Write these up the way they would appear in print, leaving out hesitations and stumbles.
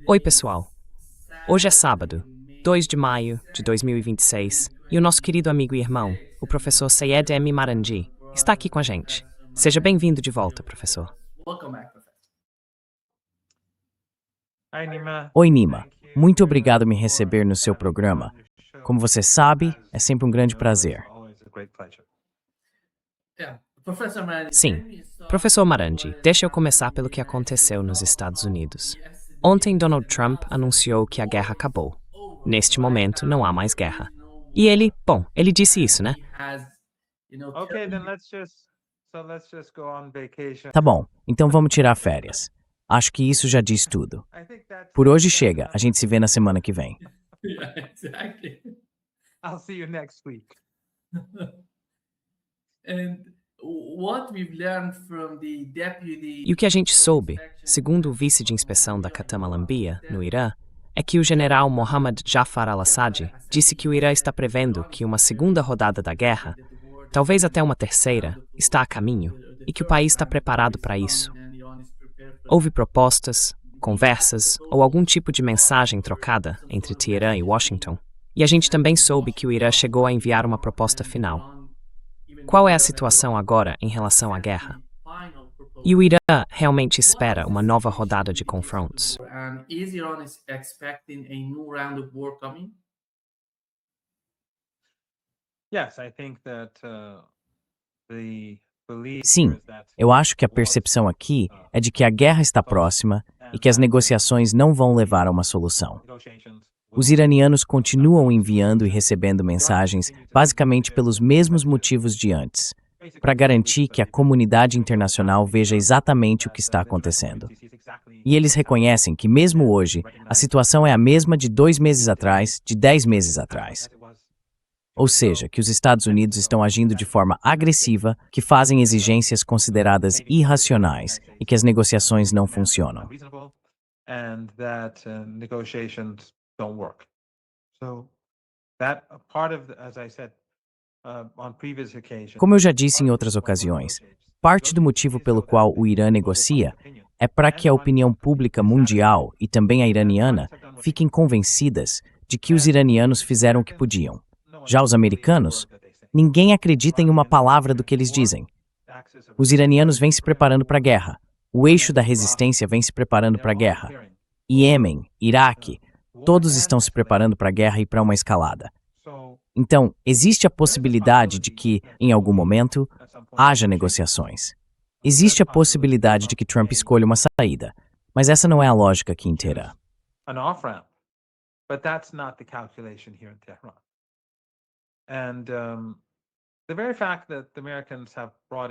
Oi, pessoal. Hoje é sábado, 2 de maio de 2026, e o nosso querido amigo e irmão, o professor Sayed M. Marandi, está aqui com a gente. Seja bem-vindo de volta, professor. Oi, Nima. Muito obrigado por me receber no seu programa. Como você sabe, é sempre um grande prazer. Sim, professor Marandi, deixa eu começar pelo que aconteceu nos Estados Unidos. Ontem, Donald Trump anunciou que a guerra acabou. Neste momento, não há mais guerra. E ele disse isso, né? Tá bom, então vamos tirar férias. Acho que isso já diz tudo. Por hoje chega, a gente se vê na semana que vem. E o que a gente soube, segundo o vice de inspeção da Qatam Al-Anbiya, no Irã, é que o general Mohammad Jafar al-Assad disse que o Irã está prevendo que uma segunda rodada da guerra, talvez até uma terceira, está a caminho e que o país está preparado para isso. Houve propostas, conversas ou algum tipo de mensagem trocada entre Teherã e Washington, e a gente também soube que o Irã chegou a enviar uma proposta final. Qual é a situação agora em relação à guerra? E o Irã realmente espera uma nova rodada de confrontos? Sim, eu acho que a percepção aqui é de que a guerra está próxima e que as negociações não vão levar a uma solução. Os iranianos continuam enviando e recebendo mensagens basicamente pelos mesmos motivos de antes, para garantir que a comunidade internacional veja exatamente o que está acontecendo. E eles reconhecem que, mesmo hoje, a situação é a mesma de 2 meses atrás, de 10 meses atrás. Ou seja, que os Estados Unidos estão agindo de forma agressiva, que fazem exigências consideradas irracionais e que as negociações não funcionam. Como eu já disse em outras ocasiões, parte do motivo pelo qual o Irã negocia é para que a opinião pública mundial e também a iraniana fiquem convencidas de que os iranianos fizeram o que podiam. Já os americanos, ninguém acredita em uma palavra do que eles dizem. Os iranianos vêm se preparando para a guerra. O eixo da resistência vem se preparando para a guerra. Iêmen, Iraque, todos estão se preparando para a guerra e para uma escalada. Então, existe a possibilidade de que, em algum momento, haja negociações. Existe a possibilidade de que Trump escolha uma saída, mas essa não é a lógica aqui inteira.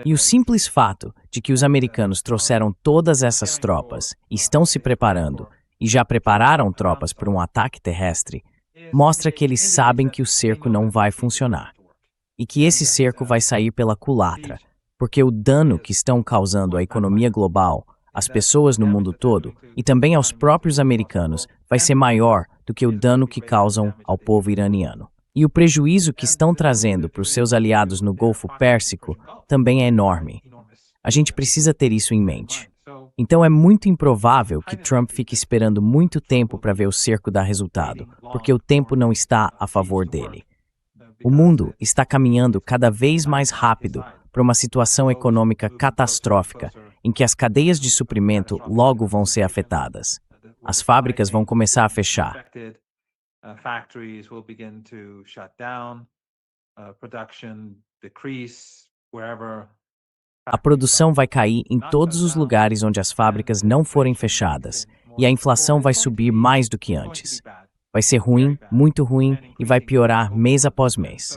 E o simples fato de que os americanos trouxeram todas essas tropas, estão se preparando e já prepararam tropas para um ataque terrestre, mostra que eles sabem que o cerco não vai funcionar e que esse cerco vai sair pela culatra, porque o dano que estão causando à economia global, às pessoas no mundo todo e também aos próprios americanos vai ser maior do que o dano que causam ao povo iraniano. E o prejuízo que estão trazendo para os seus aliados no Golfo Pérsico também é enorme. A gente precisa ter isso em mente. Então é muito improvável que Trump fique esperando muito tempo para ver o cerco dar resultado, porque o tempo não está a favor dele. O mundo está caminhando cada vez mais rápido para uma situação econômica catastrófica, em que as cadeias de suprimento logo vão ser afetadas. As fábricas vão começar a fechar. Factories will begin to shut down, production decrease wherever. A produção vai cair em todos os lugares onde as fábricas não forem fechadas, e a inflação vai subir mais do que antes. Vai ser ruim, muito ruim, e vai piorar mês após mês.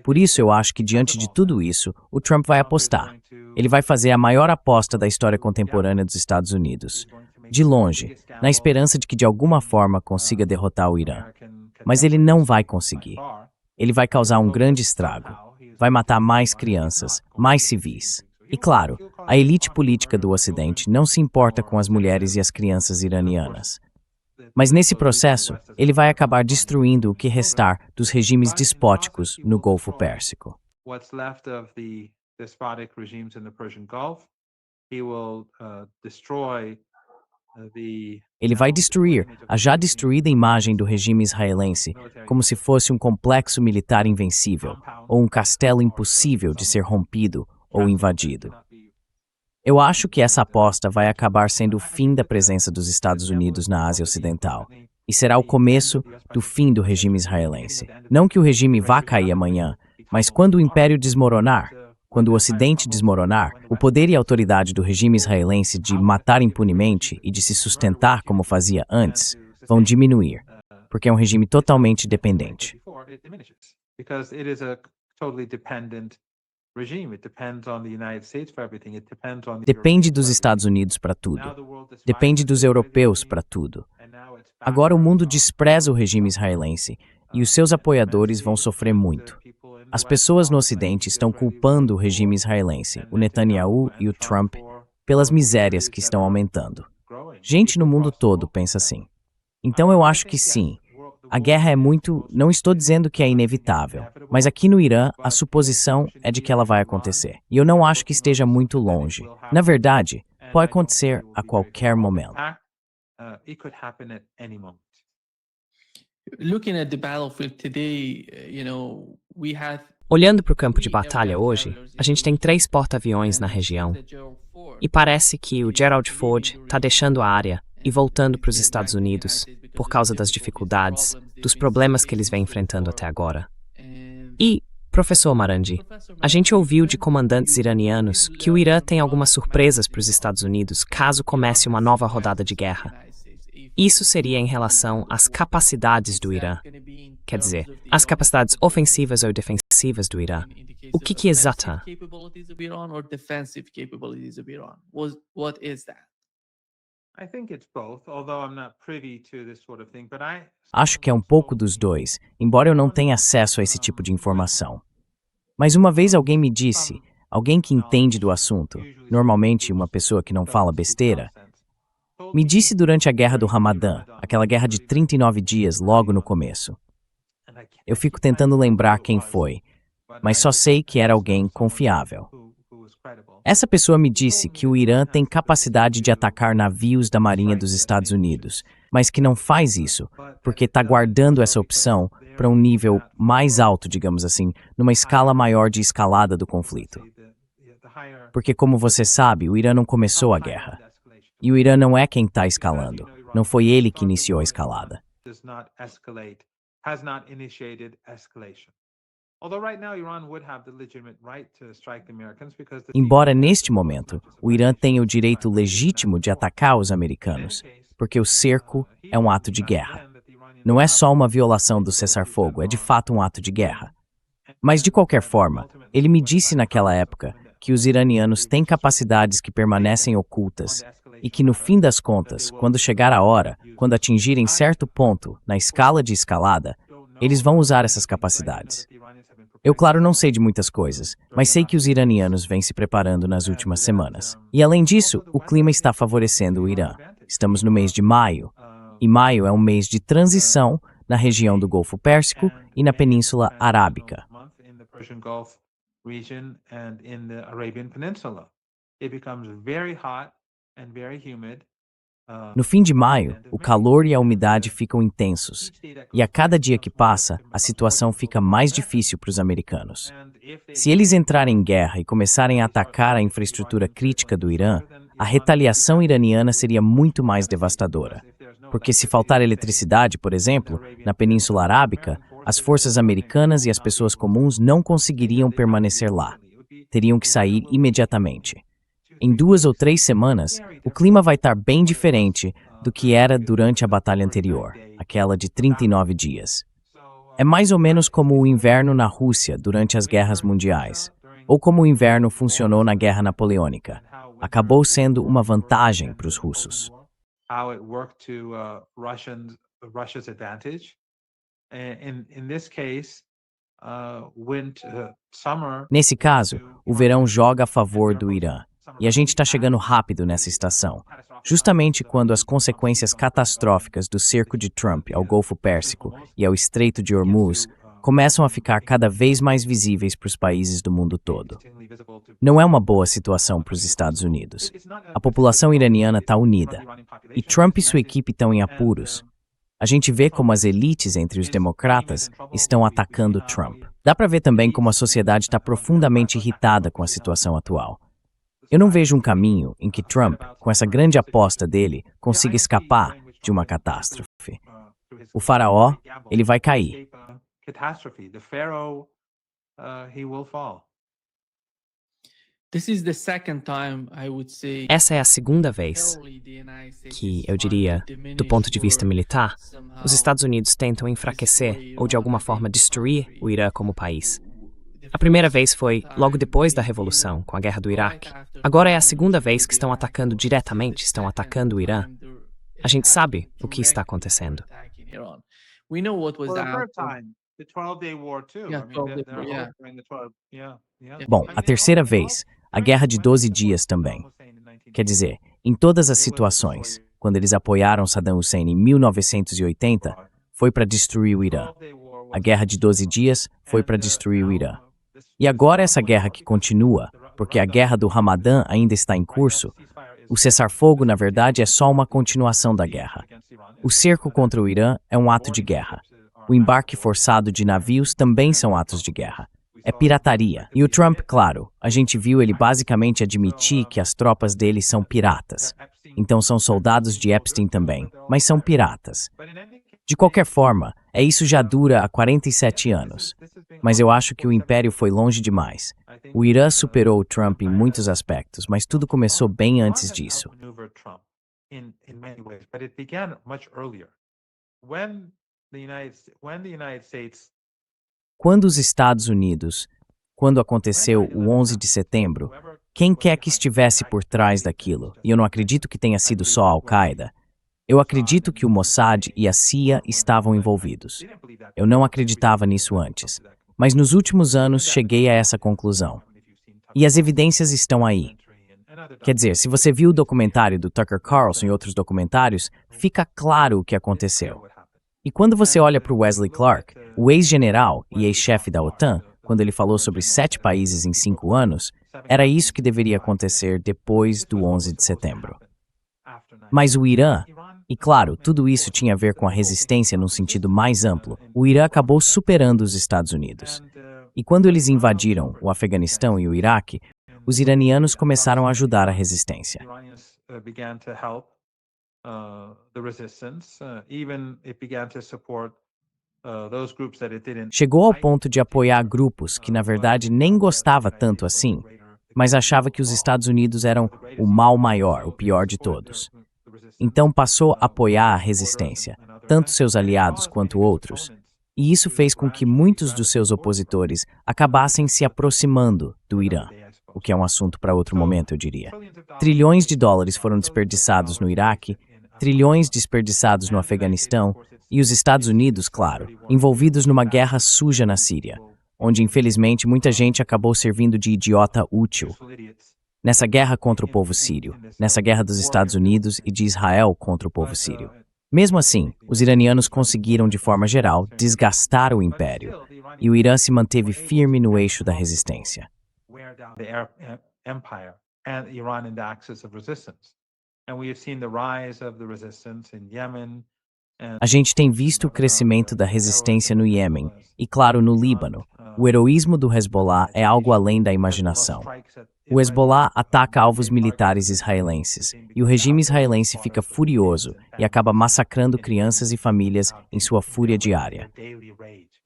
Por isso eu acho que diante de tudo isso, o Trump vai apostar. Ele vai fazer a maior aposta da história contemporânea dos Estados Unidos. De longe, na esperança de que de alguma forma consiga derrotar o Irã. Mas ele não vai conseguir. Ele vai causar um grande estrago. Vai matar mais crianças, mais civis. E claro, a elite política do Ocidente não se importa com as mulheres e as crianças iranianas. Mas nesse processo, ele vai acabar destruindo o que restar dos regimes despóticos no Golfo Pérsico. What's left of the despotic regimes in the Persian Gulf, he will destroy Ele vai destruir a já destruída imagem do regime israelense, como se fosse um complexo militar invencível, ou um castelo impossível de ser rompido ou invadido. Eu acho que essa aposta vai acabar sendo o fim da presença dos Estados Unidos na Ásia Ocidental, e será o começo do fim do regime israelense. Não que o regime vá cair amanhã, mas quando o império desmoronar, quando o Ocidente desmoronar, o poder e a autoridade do regime israelense de matar impunemente e de se sustentar como fazia antes vão diminuir, porque é um regime totalmente dependente. Depende dos Estados Unidos para tudo. Depende dos europeus para tudo. Agora o mundo despreza o regime israelense e os seus apoiadores vão sofrer muito. As pessoas no Ocidente estão culpando o regime israelense, o Netanyahu e o Trump, pelas misérias que estão aumentando. Gente no mundo todo pensa assim. Então eu acho que sim. A guerra é muito... Não estou dizendo que é inevitável, mas aqui no Irã, a suposição é de que ela vai acontecer. E eu não acho que esteja muito longe. Na verdade, pode acontecer a qualquer momento. Olhando para o campo de batalha hoje, a gente tem 3 porta-aviões na região. E parece que o Gerald Ford está deixando a área e voltando para os Estados Unidos por causa das dificuldades, dos problemas que eles vêm enfrentando até agora. E, professor Marandi, a gente ouviu de comandantes iranianos que o Irã tem algumas surpresas para os Estados Unidos caso comece uma nova rodada de guerra. Isso seria em relação às capacidades do Irã. Quer dizer, as capacidades ofensivas ou defensivas do Irã. O que exata? Acho que é um pouco dos dois, embora eu não tenha acesso a esse tipo de informação. Mas uma vez alguém me disse, alguém que entende do assunto, normalmente uma pessoa que não fala besteira, me disse durante a guerra do Ramadã, aquela guerra de 39 dias logo no começo. Eu fico tentando lembrar quem foi, mas só sei que era alguém confiável. Essa pessoa me disse que o Irã tem capacidade de atacar navios da Marinha dos Estados Unidos, mas que não faz isso, porque está guardando essa opção para um nível mais alto, digamos assim, numa escala maior de escalada do conflito. Porque, como você sabe, o Irã não começou a guerra. E o Irã não é quem está escalando. Não foi ele que iniciou a escalada. Embora neste momento o Irã tenha o direito legítimo de atacar os americanos, porque o cerco é um ato de guerra. Não é só uma violação do cessar-fogo, é de fato um ato de guerra. Mas de qualquer forma, ele me disse naquela época que os iranianos têm capacidades que permanecem ocultas e que no fim das contas, quando chegar a hora, quando atingirem certo ponto na escala de escalada, eles vão usar essas capacidades. Eu, claro, não sei de muitas coisas, mas sei que os iranianos vêm se preparando nas últimas semanas. E, além disso, o clima está favorecendo o Irã. Estamos no mês de maio, e maio é um mês de transição na região do Golfo Pérsico e na Península Arábica. No fim de maio, o calor e a umidade ficam intensos, e a cada dia que passa, a situação fica mais difícil para os americanos. Se eles entrarem em guerra e começarem a atacar a infraestrutura crítica do Irã, a retaliação iraniana seria muito mais devastadora. Porque se faltar eletricidade, por exemplo, na Península Arábica, as forças americanas e as pessoas comuns não conseguiriam permanecer lá. Teriam que sair imediatamente. Em 2 ou 3 semanas, o clima vai estar bem diferente do que era durante a batalha anterior, aquela de 39 dias. É mais ou menos como o inverno na Rússia durante as guerras mundiais, ou como o inverno funcionou na Guerra Napoleônica. Acabou sendo uma vantagem para os russos. Nesse caso, o verão joga a favor do Irã. E a gente está chegando rápido nessa estação, justamente quando as consequências catastróficas do cerco de Trump ao Golfo Pérsico e ao Estreito de Hormuz começam a ficar cada vez mais visíveis para os países do mundo todo. Não é uma boa situação para os Estados Unidos. A população iraniana está unida. E Trump e sua equipe estão em apuros. A gente vê como as elites entre os democratas estão atacando Trump. Dá para ver também como a sociedade está profundamente irritada com a situação atual. Eu não vejo um caminho em que Trump, com essa grande aposta dele, consiga escapar de uma catástrofe. O faraó, ele vai cair. Essa é a segunda vez que, eu diria, do ponto de vista militar, os Estados Unidos tentam enfraquecer ou de alguma forma destruir o Irã como país. A primeira vez foi logo depois da Revolução, com a Guerra do Iraque. Agora é a segunda vez que estão atacando diretamente, estão atacando o Irã. A gente sabe o que está acontecendo. Bom, a terceira vez, a Guerra de 12 Dias também. Quer dizer, em todas as situações, quando eles apoiaram Saddam Hussein em 1980, foi para destruir o Irã. A Guerra de 12 Dias foi para destruir o Irã. E agora essa guerra que continua, porque a Guerra do Ramadã ainda está em curso, o cessar-fogo, na verdade, é só uma continuação da guerra. O cerco contra o Irã é um ato de guerra. O embarque forçado de navios também são atos de guerra. É pirataria. E o Trump, claro, a gente viu ele basicamente admitir que as tropas dele são piratas. Então são soldados de Epstein também, mas são piratas. De qualquer forma, isso já dura há 47 anos. Mas eu acho que o império foi longe demais. O Irã superou o Trump em muitos aspectos, mas tudo começou bem antes disso. Quando os Estados Unidos, quando aconteceu o 11 de setembro, quem quer que estivesse por trás daquilo, e eu não acredito que tenha sido só a Al-Qaeda, eu acredito que o Mossad e a CIA estavam envolvidos. Eu não acreditava nisso antes, mas nos últimos anos cheguei a essa conclusão. E as evidências estão aí. Quer dizer, se você viu o documentário do Tucker Carlson e outros documentários, fica claro o que aconteceu. E quando você olha para o Wesley Clark, o ex-general e ex-chefe da OTAN, quando ele falou sobre 7 países em 5 anos, era isso que deveria acontecer depois do 11 de setembro. Mas o Irã, e claro, tudo isso tinha a ver com a resistência num sentido mais amplo, o Irã acabou superando os Estados Unidos. E quando eles invadiram o Afeganistão e o Iraque, os iranianos começaram a ajudar a resistência. Chegou ao ponto de apoiar grupos que, na verdade, nem gostava tanto assim, mas achava que os Estados Unidos eram o mal maior, o pior de todos. Então passou a apoiar a resistência, tanto seus aliados quanto outros, e isso fez com que muitos dos seus opositores acabassem se aproximando do Irã, o que é um assunto para outro momento, eu diria. Trilhões de dólares foram desperdiçados no Iraque, trilhões desperdiçados no Afeganistão, e os Estados Unidos, claro, envolvidos numa guerra suja na Síria, onde infelizmente muita gente acabou servindo de idiota útil. Nessa guerra contra o povo sírio, nessa guerra dos Estados Unidos e de Israel contra o povo sírio. Mesmo assim, os iranianos conseguiram, de forma geral, desgastar o império, e o Irã se manteve firme no eixo da resistência. A gente tem visto o crescimento da resistência no Iêmen e, claro, no Líbano. O heroísmo do Hezbollah é algo além da imaginação. O Hezbollah ataca alvos militares israelenses, e o regime israelense fica furioso e acaba massacrando crianças e famílias em sua fúria diária.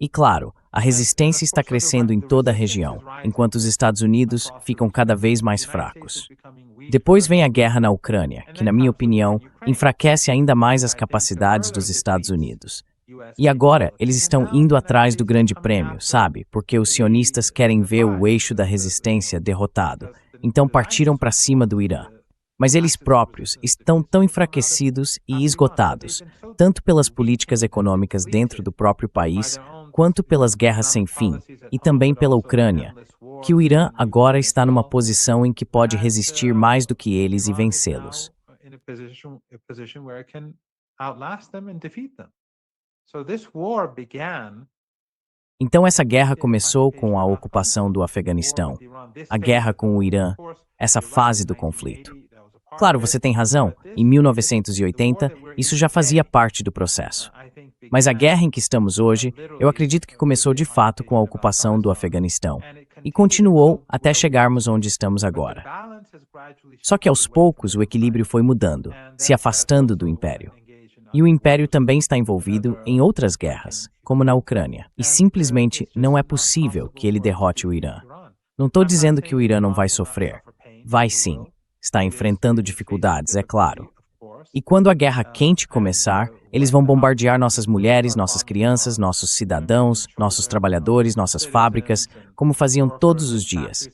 E claro, a resistência está crescendo em toda a região, enquanto os Estados Unidos ficam cada vez mais fracos. Depois vem a guerra na Ucrânia, que, na minha opinião, enfraquece ainda mais as capacidades dos Estados Unidos. E agora, eles estão indo atrás do grande prêmio, sabe? Porque os sionistas querem ver o eixo da resistência derrotado. Então partiram para cima do Irã. Mas eles próprios estão tão enfraquecidos e esgotados, tanto pelas políticas econômicas dentro do próprio país, quanto pelas guerras sem fim, e também pela Ucrânia, que o Irã agora está numa posição em que pode resistir mais do que eles e vencê-los. So this war began Então essa guerra começou com a ocupação do Afeganistão, a guerra com o Irã, essa fase do conflito. Claro, você tem razão, em 1980 isso já fazia parte do processo. Mas a guerra em que estamos hoje, eu acredito que começou de fato com a ocupação do Afeganistão e continuou até chegarmos onde estamos agora. Só que aos poucos o equilíbrio foi mudando, se afastando do Império. E o Império também está envolvido em outras guerras, como na Ucrânia, e simplesmente não é possível que ele derrote o Irã. Não estou dizendo que o Irã não vai sofrer. Vai sim. Está enfrentando dificuldades, é claro. E quando a guerra quente começar, eles vão bombardear nossas mulheres, nossas crianças, nossos cidadãos, nossos trabalhadores, nossas fábricas, como faziam todos os dias.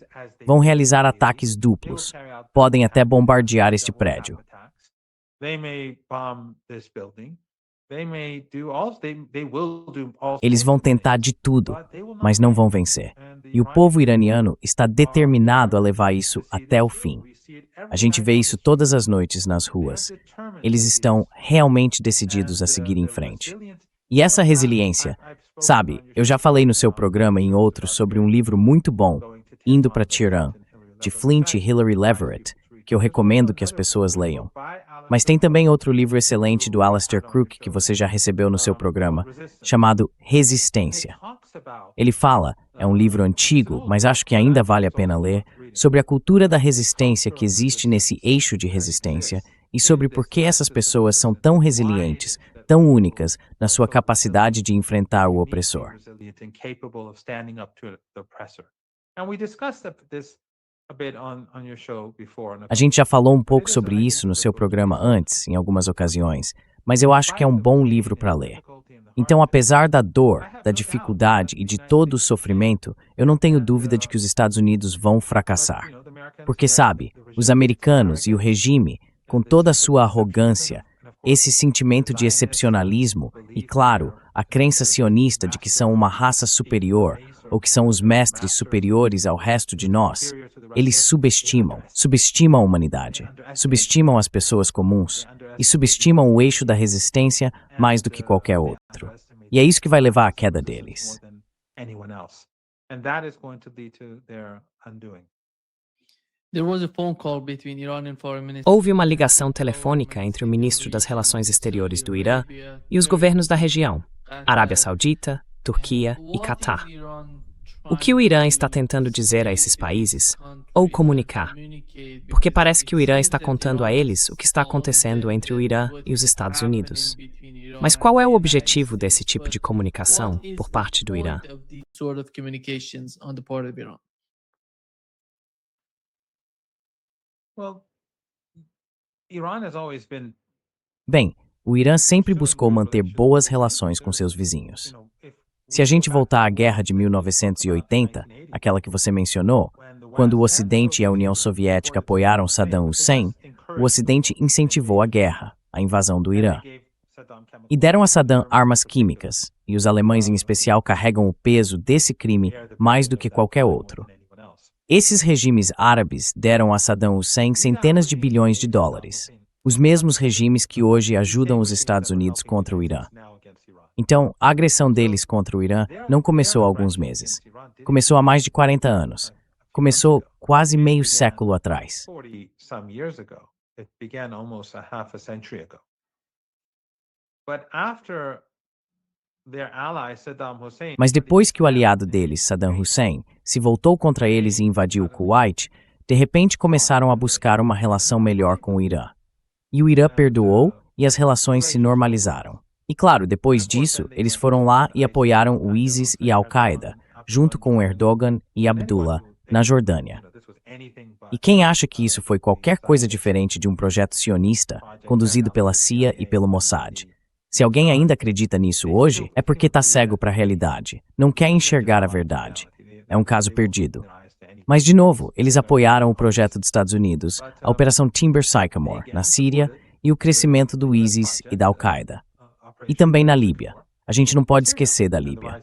Vão realizar ataques duplos. Podem até bombardear este prédio. Eles vão tentar de tudo, mas não vão vencer. E o povo iraniano está determinado a levar isso até o fim. A gente vê isso todas as noites nas ruas. Eles estão realmente decididos a seguir em frente. E essa resiliência, sabe, eu já falei no seu programa e em outros sobre um livro muito bom, Indo para Tehran, de Flint e Hilary Leverett, que eu recomendo que as pessoas leiam. Mas tem também outro livro excelente do Alistair Crook que você já recebeu no seu programa, chamado Resistência. Ele fala, é um livro antigo, mas acho que ainda vale a pena ler, sobre a cultura da resistência que existe nesse eixo de resistência e sobre por que essas pessoas são tão resilientes, tão únicas na sua capacidade de enfrentar o opressor. A gente já falou um pouco sobre isso no seu programa antes, em algumas ocasiões, mas eu acho que é um bom livro para ler. Então, apesar da dor, da dificuldade e de todo o sofrimento, eu não tenho dúvida de que os Estados Unidos vão fracassar. Porque, sabe, os americanos e o regime, com toda a sua arrogância, esse sentimento de excepcionalismo e, claro, a crença sionista de que são uma raça superior ou que são os mestres superiores ao resto de nós, eles subestimam a humanidade, subestimam as pessoas comuns e subestimam o eixo da resistência mais do que qualquer outro. E é isso que vai levar à queda deles. Houve uma ligação telefônica entre o ministro das Relações Exteriores do Irã e os governos da região, Arábia Saudita, Turquia e Catar. O que o Irã está tentando dizer a esses países, ou comunicar? Porque parece que o Irã está contando a eles o que está acontecendo entre o Irã e os Estados Unidos. Mas qual é o objetivo desse tipo de comunicação por parte do Irã? Bem, o Irã sempre buscou manter boas relações com seus vizinhos. Se a gente voltar à guerra de 1980, aquela que você mencionou, quando o Ocidente e a União Soviética apoiaram Saddam Hussein, o Ocidente incentivou a guerra, a invasão do Irã. E deram a Saddam armas químicas, e os alemães em especial carregam o peso desse crime mais do que qualquer outro. Esses regimes árabes deram a Saddam Hussein centenas de bilhões de dólares, os mesmos regimes que hoje ajudam os Estados Unidos contra o Irã. Então, a agressão deles contra o Irã não começou há alguns meses. Começou há mais de 40 anos. Começou quase meio século atrás. Mas depois que o aliado deles, Saddam Hussein, se voltou contra eles e invadiu o Kuwait, de repente começaram a buscar uma relação melhor com o Irã. E o Irã perdoou e as relações se normalizaram. E claro, depois disso, eles foram lá e apoiaram o ISIS e a Al-Qaeda, junto com Erdogan e Abdullah, na Jordânia. E quem acha que isso foi qualquer coisa diferente de um projeto sionista, conduzido pela CIA e pelo Mossad? Se alguém ainda acredita nisso hoje, é porque está cego para a realidade, não quer enxergar a verdade. É um caso perdido. Mas, de novo, eles apoiaram o projeto dos Estados Unidos, a Operação Timber Sycamore, na Síria, e o crescimento do ISIS e da Al-Qaeda. E também na Líbia. A gente não pode esquecer da Líbia.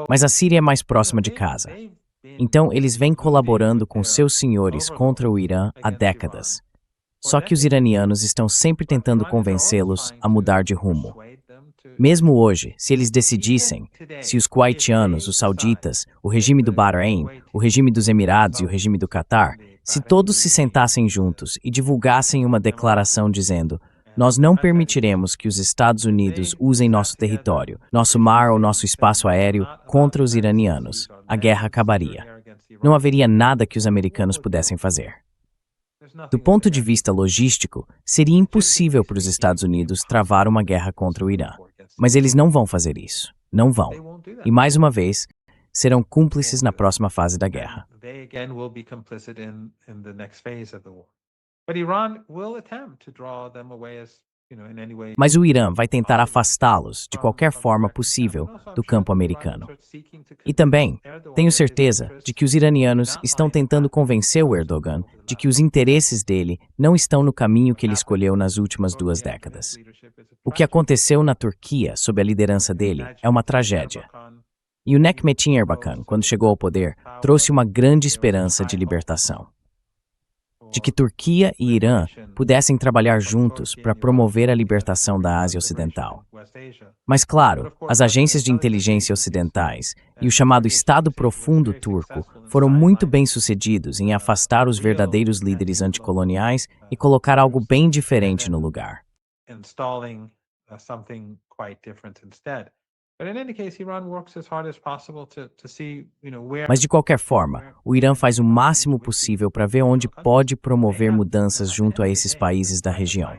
Mas a Síria é mais próxima de casa. Então, eles vêm colaborando com seus senhores contra o Irã há décadas. Só que os iranianos estão sempre tentando convencê-los a mudar de rumo. Mesmo hoje, se eles decidissem, se os kuwaitianos, os sauditas, o regime do Bahrein, o regime dos Emirados e o regime do Catar, se todos se sentassem juntos e divulgassem uma declaração dizendo: nós não permitiremos que os Estados Unidos usem nosso território, nosso mar ou nosso espaço aéreo contra os iranianos, a guerra acabaria. Não haveria nada que os americanos pudessem fazer. Do ponto de vista logístico, seria impossível para os Estados Unidos travar uma guerra contra o Irã. Mas eles não vão fazer isso. Não vão. E mais uma vez, serão cúmplices na próxima fase da guerra. Mas o Irã vai tentar afastá-los, de qualquer forma possível, do campo americano. E também, tenho certeza de que os iranianos estão tentando convencer o Erdogan de que os interesses dele não estão no caminho que ele escolheu nas últimas 2 décadas. O que aconteceu na Turquia, sob a liderança dele, é uma tragédia. E o Necmettin Erbakan, quando chegou ao poder, trouxe uma grande esperança de libertação. De que Turquia e Irã pudessem trabalhar juntos para promover a libertação da Ásia Ocidental. Mas, claro, as agências de inteligência ocidentais e o chamado Estado Profundo turco foram muito bem-sucedidos em afastar os verdadeiros líderes anticoloniais e colocar algo bem diferente no lugar. Mas, de qualquer forma, o Irã faz o máximo possível para ver onde pode promover mudanças junto a esses países da região.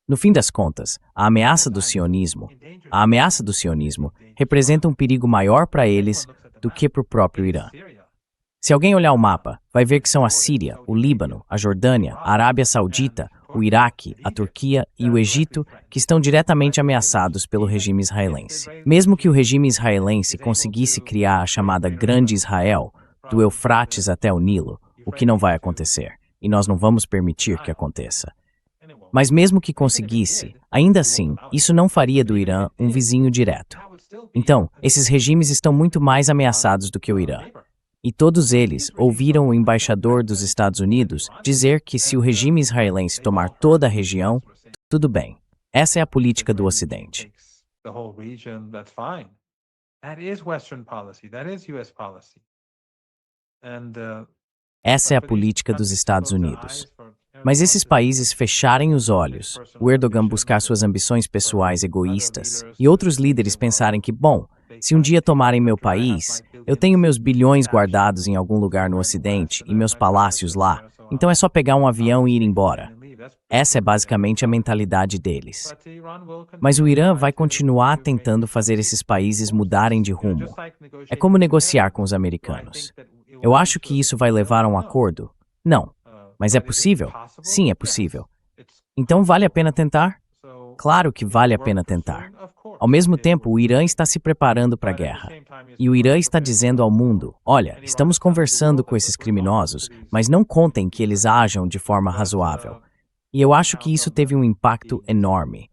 No fim das contas, a ameaça do sionismo representa um perigo maior para eles do que para o próprio Irã. Se alguém olhar o mapa, vai ver que são a Síria, o Líbano, a Jordânia, a Arábia Saudita, o Iraque, a Turquia e o Egito que estão diretamente ameaçados pelo regime israelense. Mesmo que o regime israelense conseguisse criar a chamada Grande Israel, do Eufrates até o Nilo, o que não vai acontecer, e nós não vamos permitir que aconteça. Mas mesmo que conseguisse, ainda assim, isso não faria do Irã um vizinho direto. Então, esses regimes estão muito mais ameaçados do que o Irã. E todos eles ouviram o embaixador dos Estados Unidos dizer que se o regime israelense tomar toda a região, tudo bem. Essa é a política do Ocidente. Essa é a política dos Estados Unidos. Mas esses países fecharem os olhos, o Erdogan buscar suas ambições pessoais egoístas e outros líderes pensarem que, bom, se um dia tomarem meu país, eu tenho meus bilhões guardados em algum lugar no Ocidente e meus palácios lá, então é só pegar um avião e ir embora. Essa é basicamente a mentalidade deles. Mas o Irã vai continuar tentando fazer esses países mudarem de rumo. É como negociar com os americanos. Eu acho que isso vai levar a um acordo? Não. Mas é possível? Sim, é possível. Então vale a pena tentar? Claro que vale a pena tentar. Ao mesmo tempo, o Irã está se preparando para a guerra. E o Irã está dizendo ao mundo: olha, estamos conversando com esses criminosos, mas não contem que eles ajam de forma razoável. E eu acho que isso teve um impacto enorme.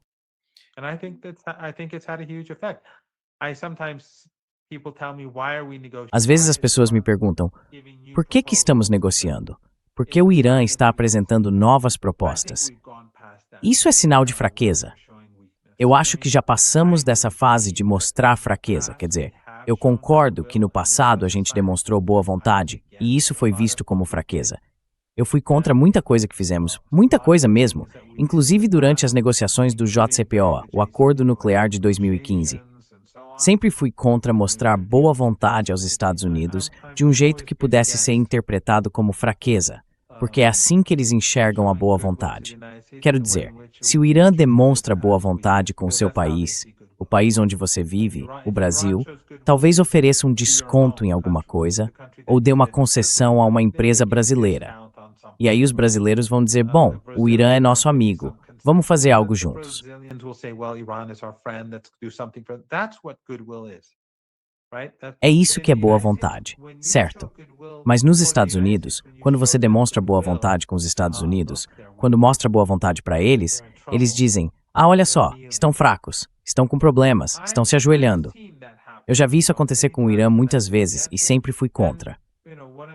Às vezes as pessoas me perguntam: por que estamos negociando? Por que o Irã está apresentando novas propostas? Isso é sinal de fraqueza. Eu acho que já passamos dessa fase de mostrar fraqueza, quer dizer, eu concordo que no passado a gente demonstrou boa vontade e isso foi visto como fraqueza. Eu fui contra muita coisa que fizemos, muita coisa mesmo, inclusive durante as negociações do JCPOA, o Acordo Nuclear de 2015. Sempre fui contra mostrar boa vontade aos Estados Unidos de um jeito que pudesse ser interpretado como fraqueza, porque é assim que eles enxergam a boa vontade. Quero dizer, se o Irã demonstra boa vontade com seu país, o país onde você vive, o Brasil, talvez ofereça um desconto em alguma coisa ou dê uma concessão a uma empresa brasileira. E aí os brasileiros vão dizer, bom, o Irã é nosso amigo, vamos fazer algo juntos. É isso que é boa vontade, certo? Mas nos Estados Unidos, quando você demonstra boa vontade com os Estados Unidos, quando mostra boa vontade para eles, eles dizem, olha só, estão fracos, estão com problemas, estão se ajoelhando. Eu já vi isso acontecer com o Irã muitas vezes e sempre fui contra.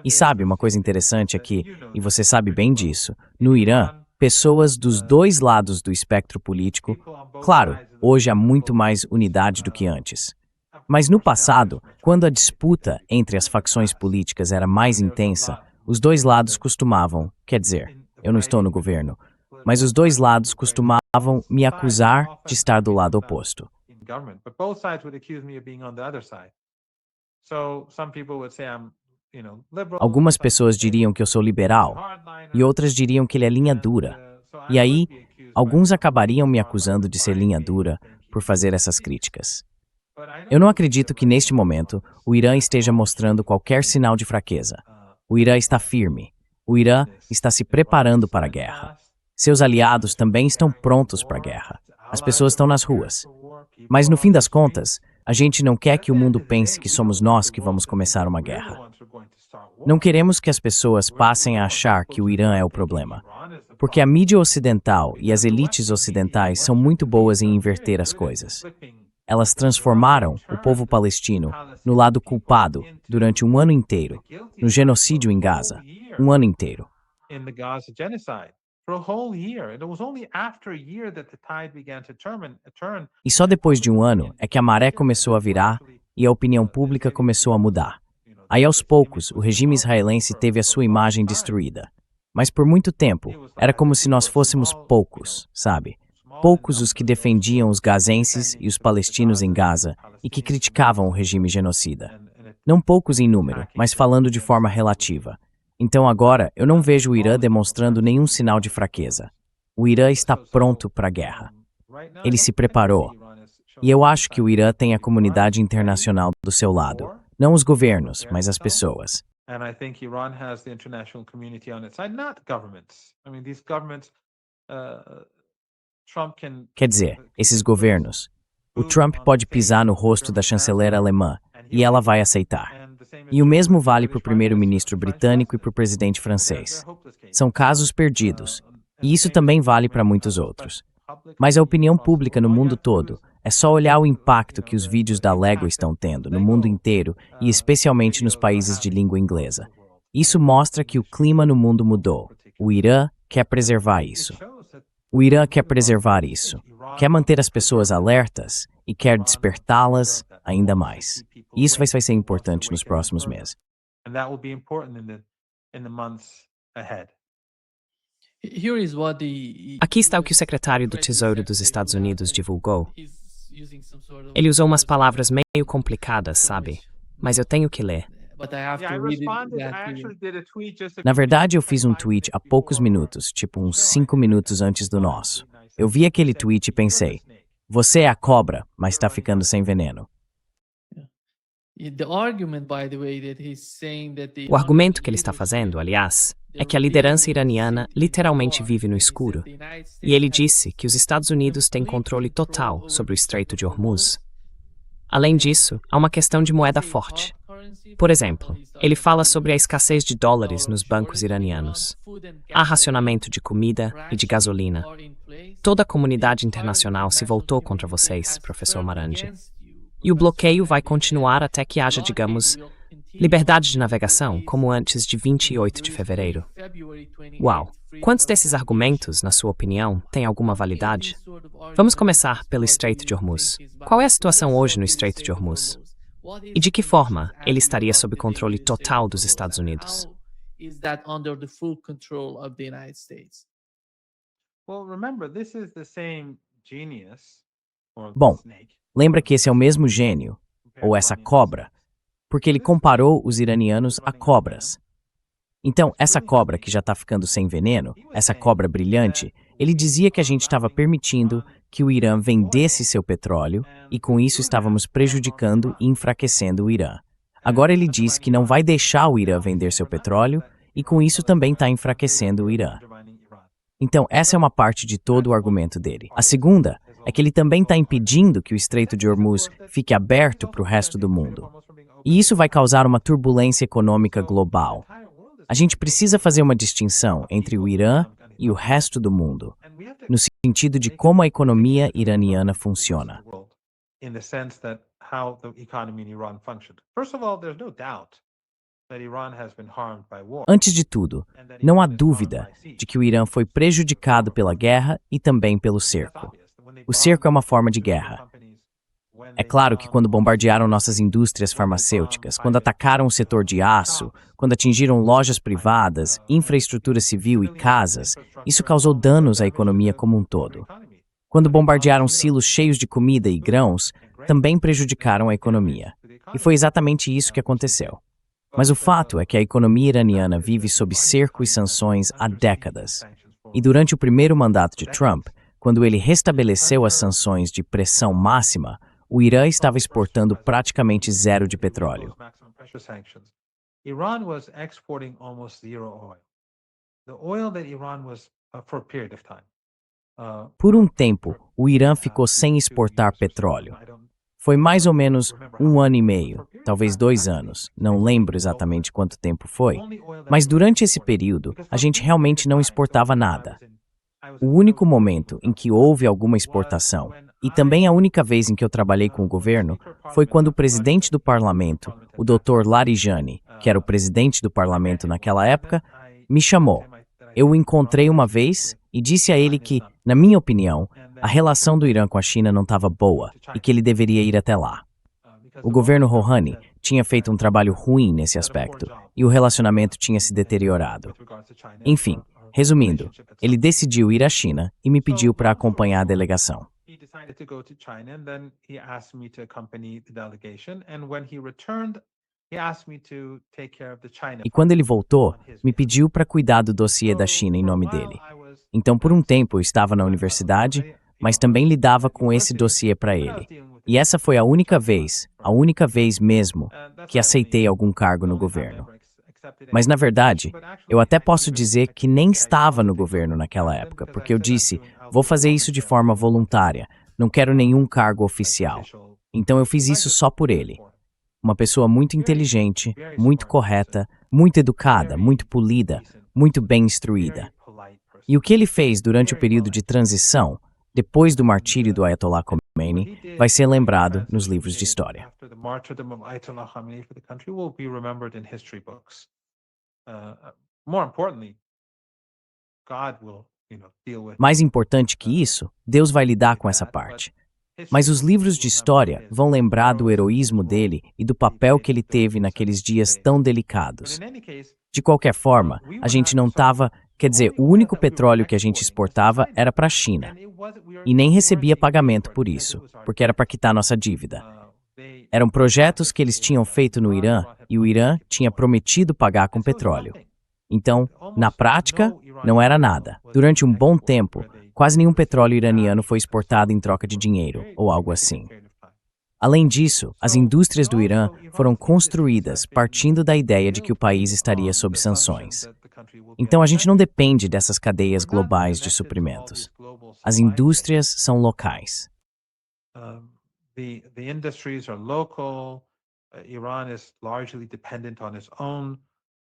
E sabe, uma coisa interessante é que, e você sabe bem disso, no Irã, pessoas dos dois lados do espectro político. Claro, hoje há muito mais unidade do que antes. Mas no passado, quando a disputa entre as facções políticas era mais intensa, os dois lados costumavam, quer dizer, eu não estou no governo, mas os dois lados costumavam me acusar de estar do lado oposto. Algumas pessoas diriam que eu sou liberal, e outras diriam que ele é linha dura. E aí, alguns acabariam me acusando de ser linha dura por fazer essas críticas. Eu não acredito que neste momento o Irã esteja mostrando qualquer sinal de fraqueza. O Irã está firme. O Irã está se preparando para a guerra. Seus aliados também estão prontos para a guerra. As pessoas estão nas ruas. Mas no fim das contas, a gente não quer que o mundo pense que somos nós que vamos começar uma guerra. Não queremos que as pessoas passem a achar que o Irã é o problema, porque a mídia ocidental e as elites ocidentais são muito boas em inverter as coisas. Elas transformaram o povo palestino no lado culpado durante um ano inteiro, no genocídio em Gaza, um ano inteiro. E só depois de um ano é que a maré começou a virar e a opinião pública começou a mudar. Aí, aos poucos, o regime israelense teve a sua imagem destruída. Mas por muito tempo, era como se nós fôssemos poucos, sabe? Poucos os que defendiam os gazenses e os palestinos em Gaza e que criticavam o regime genocida. Não poucos em número, mas falando de forma relativa. Então agora, eu não vejo o Irã demonstrando nenhum sinal de fraqueza. O Irã está pronto para a guerra. Ele se preparou. E eu acho que o Irã tem a comunidade internacional do seu lado. Não os governos, mas as pessoas. Quer dizer, esses governos. O Trump pode pisar no rosto da chanceler alemã e ela vai aceitar. E o mesmo vale para o primeiro-ministro britânico e para o presidente francês. São casos perdidos. E isso também vale para muitos outros. Mas a opinião pública no mundo todo é só olhar o impacto que os vídeos da Lego estão tendo no mundo inteiro e especialmente nos países de língua inglesa. Isso mostra que o clima no mundo mudou. O Irã quer preservar isso. O Irã quer preservar isso. Quer manter as pessoas alertas e quer despertá-las ainda mais. E isso vai ser importante nos próximos meses. Aqui está o que o secretário do Tesouro dos Estados Unidos divulgou. Ele usou umas palavras meio complicadas, sabe? Mas eu tenho que ler. Na verdade, eu fiz um tweet há poucos minutos, tipo uns 5 minutos antes do nosso. Eu vi aquele tweet e pensei, você é a cobra, mas está ficando sem veneno. O argumento que ele está fazendo, aliás, é que a liderança iraniana literalmente vive no escuro. E ele disse que os Estados Unidos têm controle total sobre o Estreito de Hormuz. Além disso, há uma questão de moeda forte. Por exemplo, ele fala sobre a escassez de dólares nos bancos iranianos. Há racionamento de comida e de gasolina. Toda a comunidade internacional se voltou contra vocês, professor Marandi. E o bloqueio vai continuar até que haja, digamos, liberdade de navegação, como antes de 28 de fevereiro. Uau! Quantos desses argumentos, na sua opinião, têm alguma validade? Vamos começar pelo Estreito de Hormuz. Qual é a situação hoje no Estreito de Hormuz? E de que forma ele estaria sob controle total dos Estados Unidos? Bom, lembra que esse é o mesmo gênio, ou essa cobra, porque ele comparou os iranianos a cobras. Então, essa cobra que já está ficando sem veneno, essa cobra brilhante, ele dizia que a gente estava permitindo que o Irã vendesse seu petróleo e com isso estávamos prejudicando e enfraquecendo o Irã. Agora ele diz que não vai deixar o Irã vender seu petróleo e com isso também está enfraquecendo o Irã. Então, essa é uma parte de todo o argumento dele. A segunda é que ele também está impedindo que o Estreito de Hormuz fique aberto para o resto do mundo. E isso vai causar uma turbulência econômica global. A gente precisa fazer uma distinção entre o Irã e o resto do mundo, no sentido de como a economia iraniana funciona. that Iran has been harmed by war. Antes de tudo, não há dúvida de que o Irã foi prejudicado pela guerra e também pelo cerco. O cerco é uma forma de guerra. É claro que quando bombardearam nossas indústrias farmacêuticas, quando atacaram o setor de aço, quando atingiram lojas privadas, infraestrutura civil e casas, isso causou danos à economia como um todo. Quando bombardearam silos cheios de comida e grãos, também prejudicaram a economia. E foi exatamente isso que aconteceu. Mas o fato é que a economia iraniana vive sob cerco e sanções há décadas. E durante o primeiro mandato de Trump, quando ele restabeleceu as sanções de pressão máxima, o Irã estava exportando praticamente zero de petróleo. Iran was exporting almost zero oil. The oil that Iran was for a period of time. Por um tempo, o Irã ficou sem exportar petróleo. Foi mais ou menos 1 ano e meio, talvez 2 anos, não lembro exatamente quanto tempo foi, mas durante esse período, a gente realmente não exportava nada. O único momento em que houve alguma exportação, e também a única vez em que eu trabalhei com o governo, foi quando o presidente do parlamento, o Dr. Larijani, que era o presidente do parlamento naquela época, me chamou. Eu o encontrei uma vez e disse a ele que, na minha opinião, a relação do Irã com a China não estava boa e que ele deveria ir até lá. O governo Rouhani tinha feito um trabalho ruim nesse aspecto e o relacionamento tinha se deteriorado. Enfim, resumindo, ele decidiu ir à China e me pediu para acompanhar a delegação. E quando ele voltou, me pediu para cuidar do dossiê da China em nome dele. Então, por um tempo, eu estava na universidade, mas também lidava com esse dossiê para ele. E essa foi a única vez mesmo, que aceitei algum cargo no governo. Mas, na verdade, eu até posso dizer que nem estava no governo naquela época, porque eu disse, vou fazer isso de forma voluntária, não quero nenhum cargo oficial. Então, eu fiz isso só por ele. Uma pessoa muito inteligente, muito correta, muito educada, muito polida, muito bem instruída. E o que ele fez durante o período de transição, depois do martírio do Ayatollah Khomeini, vai ser lembrado nos livros de história. Mais importante que isso, Deus vai lidar com essa parte. Mas os livros de história vão lembrar do heroísmo dele e do papel que ele teve naqueles dias tão delicados. De qualquer forma, a gente não estava... Quer dizer, o único petróleo que a gente exportava era para a China. E nem recebia pagamento por isso, porque era para quitar nossa dívida. Eram projetos que eles tinham feito no Irã e o Irã tinha prometido pagar com petróleo. Então, na prática, não era nada. Durante um bom tempo, quase nenhum petróleo iraniano foi exportado em troca de dinheiro, ou algo assim. Além disso, as indústrias do Irã foram construídas partindo da ideia de que o país estaria sob sanções. Então a gente não depende dessas cadeias globais de suprimentos. As indústrias são locais.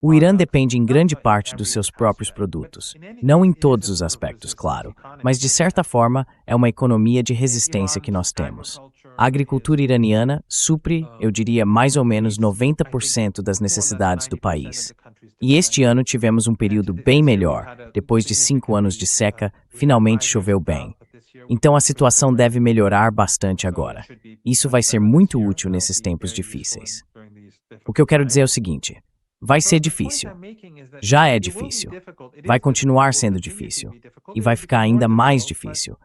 O Irã depende em grande parte dos seus próprios produtos. Não em todos os aspectos, claro, mas de certa forma é uma economia de resistência que nós temos. A agricultura iraniana supre, eu diria, mais ou menos 90% das necessidades do país. E este ano tivemos um período bem melhor. Depois de 5 anos de seca, finalmente choveu bem. Então a situação deve melhorar bastante agora. Isso vai ser muito útil nesses tempos difíceis. O que eu quero dizer é o seguinte: vai ser difícil. Já é difícil. Vai continuar sendo difícil. E vai ficar ainda mais difícil.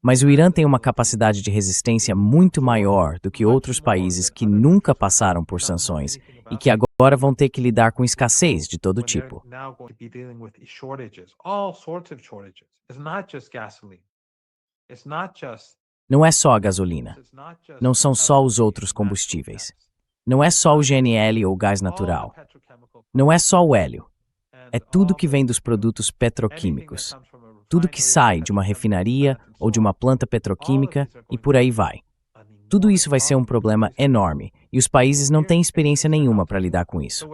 Mas o Irã tem uma capacidade de resistência muito maior do que outros países que nunca passaram por sanções e que agora vão ter que lidar com escassez de todo tipo. Não é só a gasolina. Não são só os outros combustíveis. Não é só o GNL ou gás natural. Não é só o hélio. É tudo que vem dos produtos petroquímicos. Tudo que sai de uma refinaria ou de uma planta petroquímica e por aí vai. Tudo isso vai ser um problema enorme e os países não têm experiência nenhuma para lidar com isso.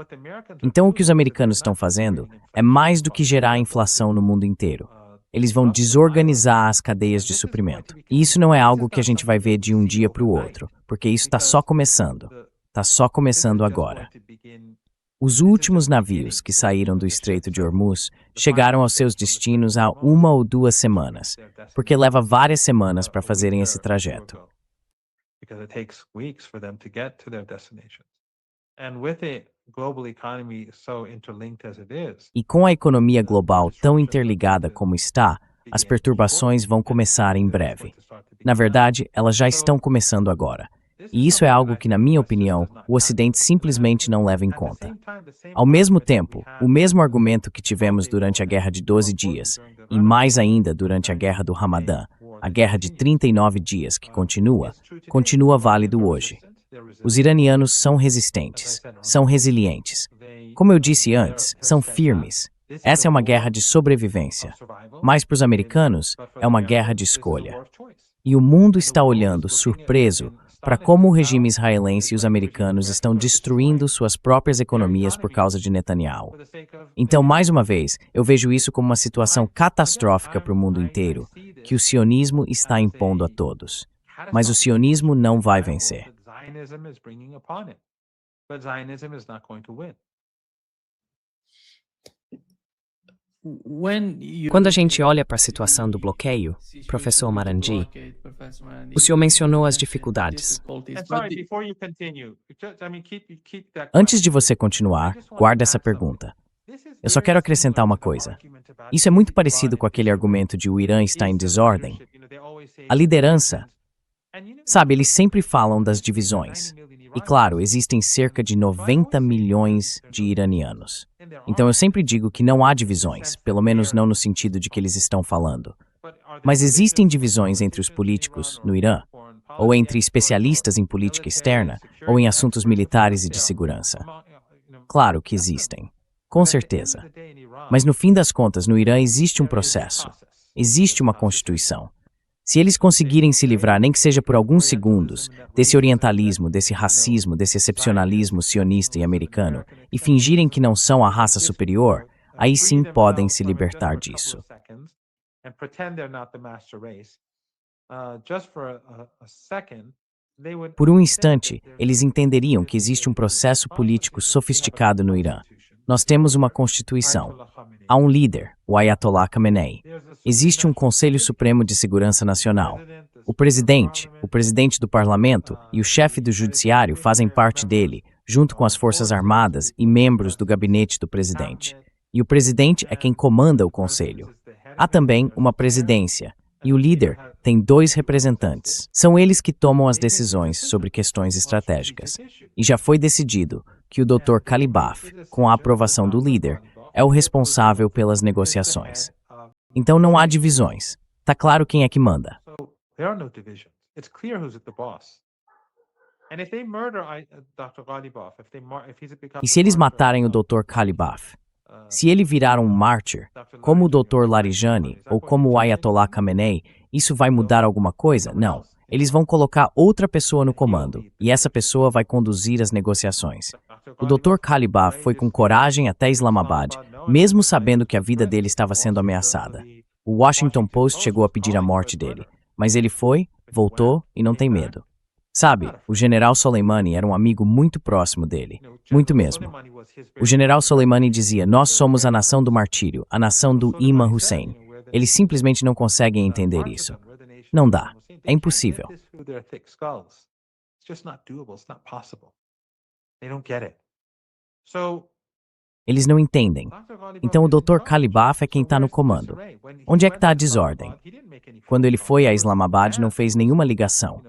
Então o que os americanos estão fazendo é mais do que gerar inflação no mundo inteiro. Eles vão desorganizar as cadeias de suprimento. E isso não é algo que a gente vai ver de um dia para o outro, porque isso está só começando. Está só começando agora. Os últimos navios que saíram do Estreito de Hormuz chegaram aos seus destinos há 1 ou 2 semanas, porque leva várias semanas para fazerem esse trajeto. Because it takes weeks for them to get to their destinations. And with a global economy so interlinked as it is, E com a economia global tão interligada como está, as perturbações vão começar em breve. Na verdade, elas já estão começando agora. E isso é algo que, na minha opinião, o Ocidente simplesmente não leva em conta. Ao mesmo tempo, o mesmo argumento que tivemos durante a Guerra de 12 Dias, e mais ainda durante a Guerra do Ramadã, a Guerra de 39 Dias que continua válido hoje. Os iranianos são resistentes, são resilientes. Como eu disse antes, são firmes. Essa é uma guerra de sobrevivência. Mas para os americanos, é uma guerra de escolha. E o mundo está olhando, surpreso, para como o regime israelense e os americanos estão destruindo suas próprias economias por causa de Netanyahu. Então, mais uma vez, eu vejo isso como uma situação catastrófica para o mundo inteiro, que o sionismo está impondo a todos. Mas o sionismo não vai vencer. Quando a gente olha para a situação do bloqueio, professor Marandi, o senhor mencionou as dificuldades. Antes de você continuar, guarda essa pergunta. Eu só quero acrescentar uma coisa. Isso é muito parecido com aquele argumento de o Irã está em desordem. A liderança, sabe, eles sempre falam das divisões. E claro, existem cerca de 90 milhões de iranianos. Então eu sempre digo que não há divisões, pelo menos não no sentido de que eles estão falando. Mas existem divisões entre os políticos no Irã, ou entre especialistas em política externa, ou em assuntos militares e de segurança. Claro que existem, com certeza. Mas no fim das contas, no Irã existe um processo, existe uma constituição. Se eles conseguirem se livrar, nem que seja por alguns segundos, desse orientalismo, desse racismo, desse excepcionalismo sionista e americano, e fingirem que não são a raça superior, aí sim podem se libertar disso. Por um instante, eles entenderiam que existe um processo político sofisticado no Irã. Nós temos uma constituição. Há um líder, o Ayatollah Khamenei. Existe um Conselho Supremo de Segurança Nacional. O presidente do parlamento e o chefe do judiciário fazem parte dele, junto com as Forças Armadas e membros do gabinete do presidente. E o presidente é quem comanda o conselho. Há também uma presidência, e o líder tem 2 representantes. São eles que tomam as decisões sobre questões estratégicas. E já foi decidido que o Dr. Ghalibaf, com a aprovação do líder, é o responsável pelas negociações. Então não há divisões. Tá claro quem é que manda. E se eles matarem o Dr. Ghalibaf? Se ele virar um mártir, como o Dr. Larijani ou como o Ayatollah Khamenei, isso vai mudar alguma coisa? Não. Eles vão colocar outra pessoa no comando, e essa pessoa vai conduzir as negociações. O Dr. Ghalibaf foi com coragem até Islamabad, mesmo sabendo que a vida dele estava sendo ameaçada. O Washington Post chegou a pedir a morte dele, mas ele foi, voltou e não tem medo. Sabe, o general Soleimani era um amigo muito próximo dele, muito mesmo. O general Soleimani dizia, nós somos a nação do martírio, a nação do Imam Hussein. Eles simplesmente não conseguem entender isso. Não dá, é impossível. Eles não entendem. Então o Dr. Ghalibaf é quem está no comando. Onde é que está a desordem? Quando ele foi a Islamabad, não fez nenhuma ligação.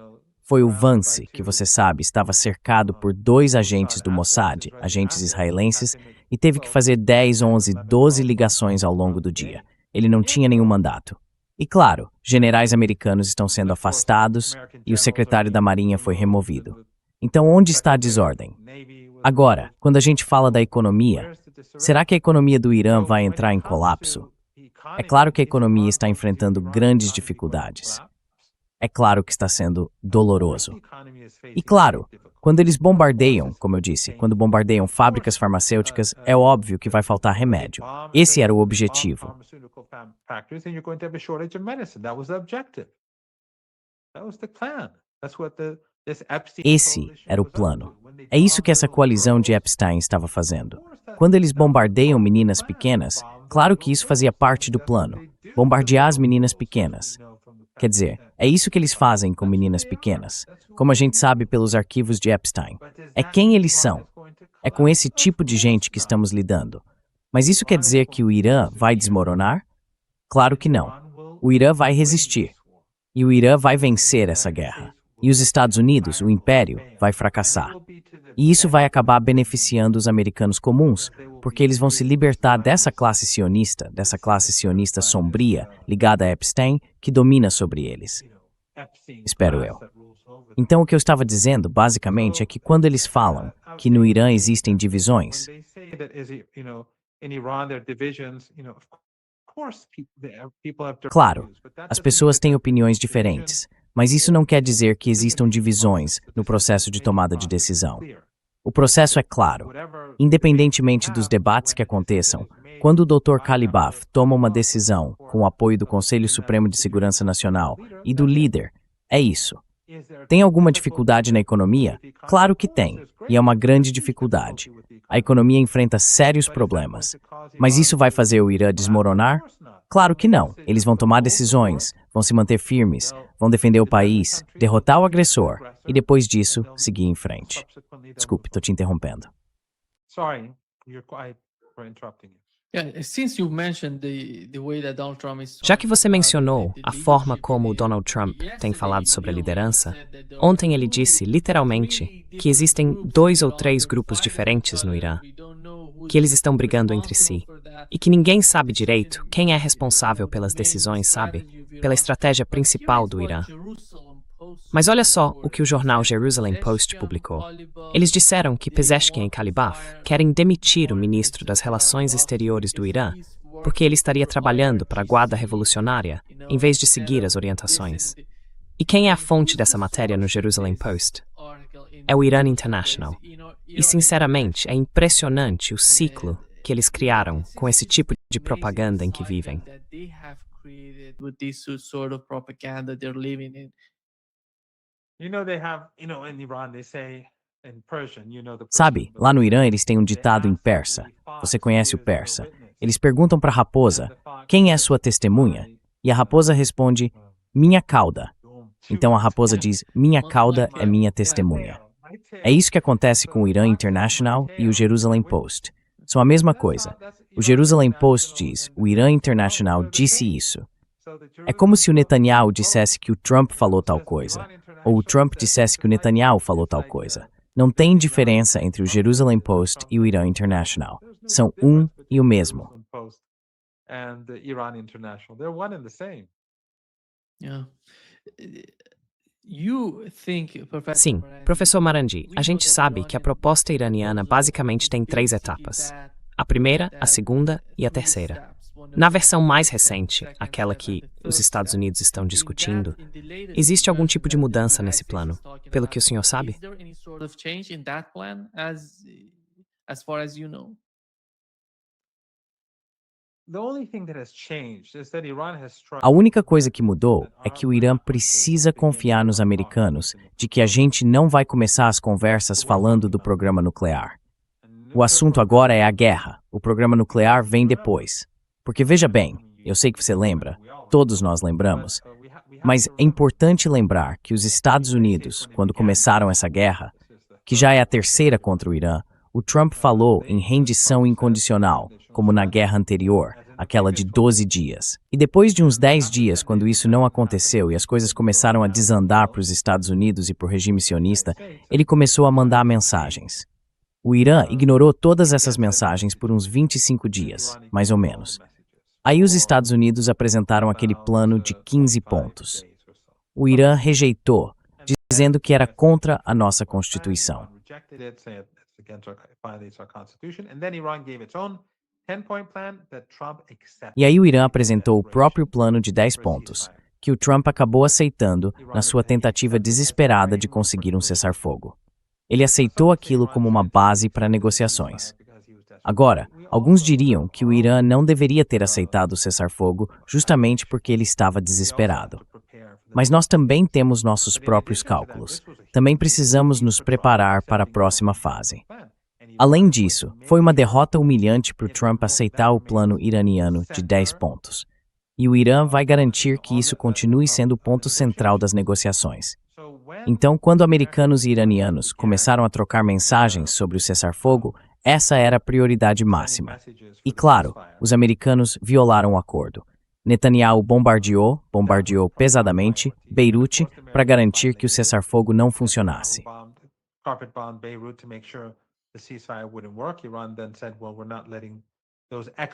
Foi o Vance, que você sabe, estava cercado por 2 agentes do Mossad, agentes israelenses, e teve que fazer 10, 11, 12 ligações ao longo do dia. Ele não tinha nenhum mandato. E claro, generais americanos estão sendo afastados e o secretário da Marinha foi removido. Então onde está a desordem? Agora, quando a gente fala da economia, será que a economia do Irã vai entrar em colapso? É claro que a economia está enfrentando grandes dificuldades. É claro que está sendo doloroso. E claro, quando eles bombardeiam, como eu disse, quando bombardeiam fábricas farmacêuticas, é óbvio que vai faltar remédio. Esse era o objetivo. Esse era o plano. É isso que essa coalizão de Epstein estava fazendo. Quando eles bombardeiam meninas pequenas, claro que isso fazia parte do plano. Bombardear as meninas pequenas. Quer dizer, é isso que eles fazem com meninas pequenas, como a gente sabe pelos arquivos de Epstein. É quem eles são. É com esse tipo de gente que estamos lidando. Mas isso quer dizer que o Irã vai desmoronar? Claro que não. O Irã vai resistir. E o Irã vai vencer essa guerra. E os Estados Unidos, o Império, vai fracassar. E isso vai acabar beneficiando os americanos comuns, porque eles vão se libertar dessa classe sionista sombria, ligada a Epstein, que domina sobre eles. Espero eu. Então o que eu estava dizendo, basicamente, é que quando eles falam que no Irã existem divisões, claro, as pessoas têm opiniões diferentes, mas isso não quer dizer que existam divisões no processo de tomada de decisão. O processo é claro. Independentemente dos debates que aconteçam, quando o Dr. Ghalibaf toma uma decisão com o apoio do Conselho Supremo de Segurança Nacional e do líder, é isso. Tem alguma dificuldade na economia? Claro que tem, e é uma grande dificuldade. A economia enfrenta sérios problemas. Mas isso vai fazer o Irã desmoronar? Claro que não. Eles vão tomar decisões, vão se manter firmes, vão defender o país, derrotar o agressor e depois disso, seguir em frente. Desculpe, estou te interrompendo. Já que você mencionou a forma como o Donald Trump tem falado sobre a liderança, ontem ele disse, literalmente, que existem 2 ou 3 grupos diferentes no Irã, que eles estão brigando entre si, e que ninguém sabe direito quem é responsável pelas decisões, sabe? Pela estratégia principal do Irã. Mas olha só o que o jornal Jerusalem Post publicou. Eles disseram que Pezeshkian e Ghalibaf querem demitir o ministro das Relações Exteriores do Irã, porque ele estaria trabalhando para a Guarda Revolucionária, em vez de seguir as orientações. E quem é a fonte dessa matéria no Jerusalem Post? É o Iran International. E, sinceramente, é impressionante o ciclo que eles criaram com esse tipo de propaganda em que vivem. Sabe, lá no Irã eles têm um ditado em persa. Você conhece o persa? Eles perguntam para a raposa, quem é sua testemunha? E a raposa responde, minha cauda. Então a raposa diz, minha cauda é minha testemunha. É isso que acontece com o Iran International e o Jerusalem Post. São a mesma coisa. O Jerusalem Post diz, o Iran International disse isso. É como se o Netanyahu dissesse que o Trump falou tal coisa, ou o Trump dissesse que o Netanyahu falou tal coisa. Não tem diferença entre o Jerusalem Post e o Iran International. São um e o mesmo. Sim, professor Marandi, a gente sabe que a proposta iraniana basicamente tem 3 etapas. A primeira, a segunda e a terceira. Na versão mais recente, aquela que os Estados Unidos estão discutindo, existe algum tipo de mudança nesse plano, pelo que o senhor sabe? A única coisa que mudou é que o Irã precisa confiar nos americanos de que a gente não vai começar as conversas falando do programa nuclear. O assunto agora é a guerra. O programa nuclear vem depois. Porque veja bem, eu sei que você lembra, todos nós lembramos, mas é importante lembrar que os Estados Unidos, quando começaram essa guerra, que já é a terceira contra o Irã, o Trump falou em rendição incondicional, como na guerra anterior, aquela de 12 dias. E depois de uns 10 dias, quando isso não aconteceu e as coisas começaram a desandar para os Estados Unidos e para o regime sionista, ele começou a mandar mensagens. O Irã ignorou todas essas mensagens por uns 25 dias, mais ou menos. Aí os Estados Unidos apresentaram aquele plano de 15 pontos. O Irã rejeitou, dizendo que era contra a nossa Constituição. E aí o Irã apresentou o próprio plano de 10 pontos, que o Trump acabou aceitando na sua tentativa desesperada de conseguir um cessar-fogo. Ele aceitou aquilo como uma base para negociações. Agora, alguns diriam que o Irã não deveria ter aceitado o cessar-fogo justamente porque ele estava desesperado. Mas nós também temos nossos próprios cálculos. também precisamos nos preparar para a próxima fase. Além disso, foi uma derrota humilhante para o Trump aceitar o plano iraniano de 10 pontos. E o Irã vai garantir que isso continue sendo o ponto central das negociações. Então, quando americanos e iranianos começaram a trocar mensagens sobre o cessar-fogo, essa era a prioridade máxima. E claro, os americanos violaram o acordo. Netanyahu bombardeou pesadamente Beirute para garantir que o cessar-fogo não funcionasse.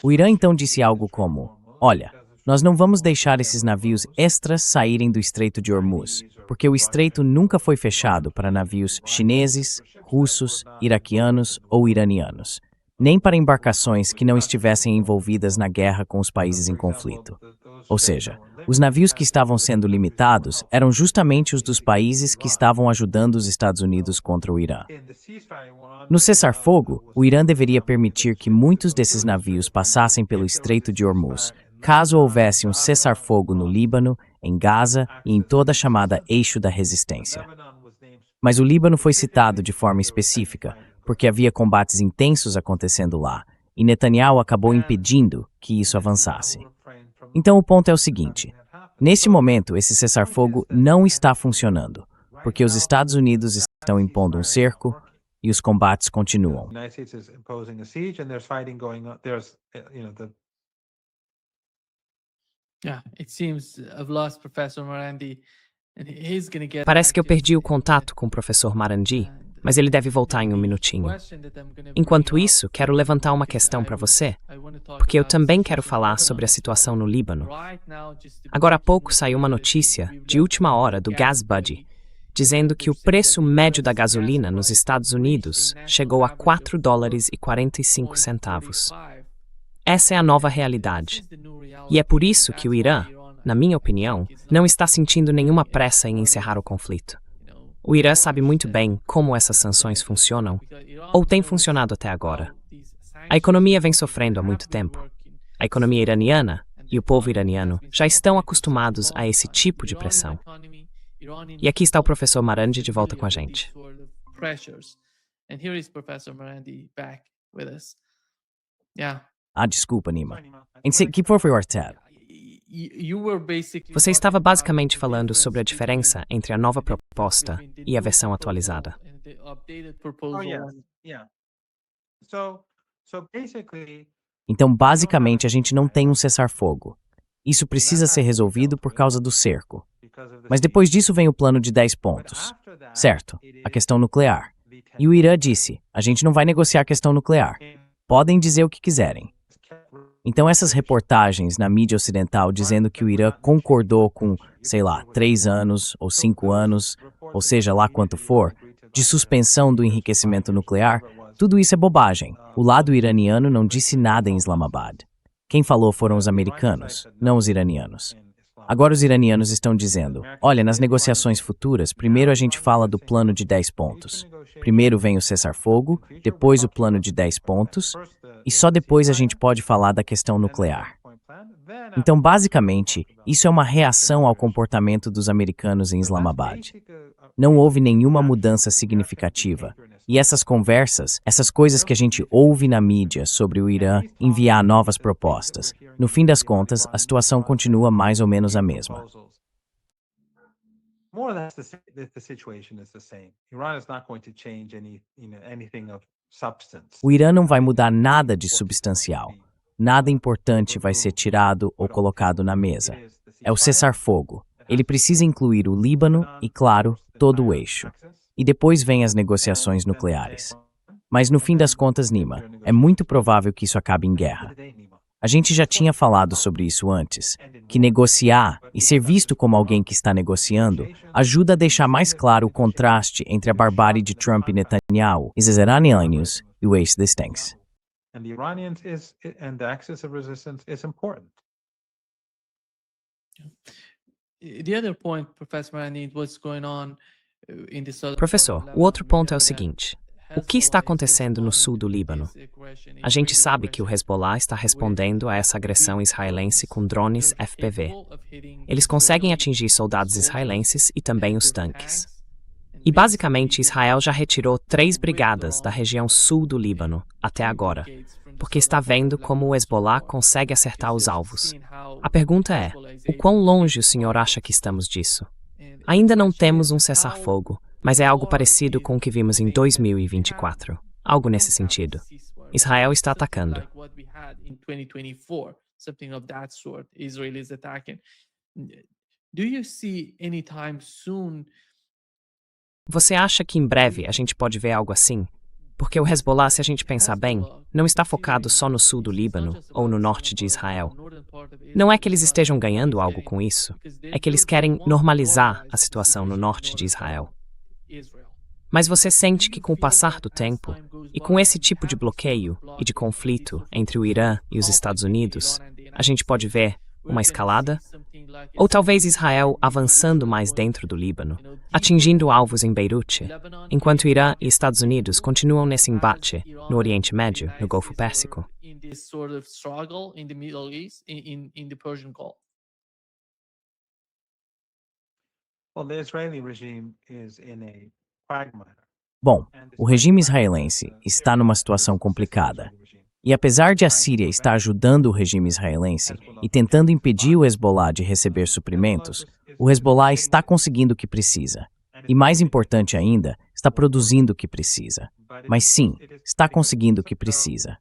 O Irã então disse algo como: olha, nós não vamos deixar esses navios extras saírem do Estreito de Hormuz, porque o estreito nunca foi fechado para navios chineses, russos, iraquianos ou iranianos, nem para embarcações que não estivessem envolvidas na guerra com os países em conflito. Ou seja, os navios que estavam sendo limitados eram justamente os dos países que estavam ajudando os Estados Unidos contra o Irã. No cessar-fogo, o Irã deveria permitir que muitos desses navios passassem pelo Estreito de Hormuz, caso houvesse um cessar-fogo no Líbano, em Gaza e em toda a chamada Eixo da Resistência. Mas o Líbano foi citado de forma específica, porque havia combates intensos acontecendo lá, e Netanyahu acabou impedindo que isso avançasse. Então o ponto é o seguinte: neste momento esse cessar-fogo não está funcionando, porque os Estados Unidos estão impondo um cerco e os combates continuam. Parece que eu perdi o contato com o professor Marandi, mas ele deve voltar em um minutinho. Enquanto isso, quero levantar uma questão para você, porque eu também quero falar sobre a situação no Líbano. Agora há pouco saiu uma notícia de última hora do Gas Buddy, dizendo que o preço médio da gasolina nos Estados Unidos chegou a $4,45. Essa é a nova realidade. E é por isso que o Irã, na minha opinião, não está sentindo nenhuma pressa em encerrar o conflito. O Irã sabe muito bem como essas sanções funcionam, ou têm funcionado até agora. A economia vem sofrendo há muito tempo. A economia iraniana e o povo iraniano já estão acostumados a esse tipo de pressão. E aqui está o professor Marandi de volta com a gente. Desculpa, Nima. Que foi o tab? Você estava basicamente falando sobre a diferença entre a nova proposta e a versão atualizada. Então, basicamente, a gente não tem um cessar-fogo. Isso precisa ser resolvido por causa do cerco. Mas depois disso vem o plano de 10 pontos. Certo, a questão nuclear. E o Irã disse: a gente não vai negociar a questão nuclear. Podem dizer o que quiserem. Então essas reportagens na mídia ocidental dizendo que o Irã concordou com, 3 anos ou 5 anos, ou seja lá quanto for, de suspensão do enriquecimento nuclear, tudo isso é bobagem. O lado iraniano não disse nada em Islamabad. Quem falou foram os americanos, não os iranianos. Agora os iranianos estão dizendo: olha, nas negociações futuras, primeiro a gente fala do plano de 10 pontos. Primeiro vem o cessar-fogo, depois o plano de 10 pontos, e só depois a gente pode falar da questão nuclear. Então, basicamente, isso é uma reação ao comportamento dos americanos em Islamabad. Não houve nenhuma mudança significativa. E essas conversas, essas coisas que a gente ouve na mídia sobre o Irã enviar novas propostas, no fim das contas, a situação continua mais ou menos a mesma. O Irã não vai mudar nada de substancial. Nada importante vai ser tirado ou colocado na mesa. É o cessar-fogo. Ele precisa incluir o Líbano e, claro, todo o eixo. E depois vem as negociações nucleares. Mas no fim das contas, Nima, é muito provável que isso acabe em guerra. A gente já tinha falado sobre isso antes, que negociar e ser visto como alguém que está negociando ajuda a deixar mais claro o contraste entre a barbárie de Trump e Netanyahu, e os iranianos e o eixo das tanks. Professor, o outro ponto é o seguinte: o que está acontecendo no sul do Líbano? A gente sabe que o Hezbollah está respondendo a essa agressão israelense com drones FPV. Eles conseguem atingir soldados israelenses e também os tanques. E basicamente Israel já retirou 3 brigadas da região sul do Líbano até agora, porque está vendo como o Hezbollah consegue acertar os alvos. A pergunta é, o quão longe o senhor acha que estamos disso? Ainda não temos um cessar-fogo, mas é algo parecido com o que vimos em 2024. Algo nesse sentido. Israel está atacando. Você acha que em breve a gente pode ver algo assim? Porque o Hezbollah, se a gente pensar bem, não está focado só no sul do Líbano ou no norte de Israel. Não é que eles estejam ganhando algo com isso, é que eles querem normalizar a situação no norte de Israel. Mas você sente que com o passar do tempo, e com esse tipo de bloqueio e de conflito entre o Irã e os Estados Unidos, a gente pode ver uma escalada? Ou talvez Israel avançando mais dentro do Líbano, atingindo alvos em Beirute, enquanto Irã e Estados Unidos continuam nesse embate no Oriente Médio, no Golfo Pérsico? Well, the Israeli regime is in a quagmire. Bom, o regime israelense está numa situação complicada. E apesar de a Síria estar ajudando o regime israelense e tentando impedir o Hezbollah de receber suprimentos, o Hezbollah está conseguindo o que precisa. E mais importante ainda, está produzindo o que precisa. Mas sim, está conseguindo o que precisa.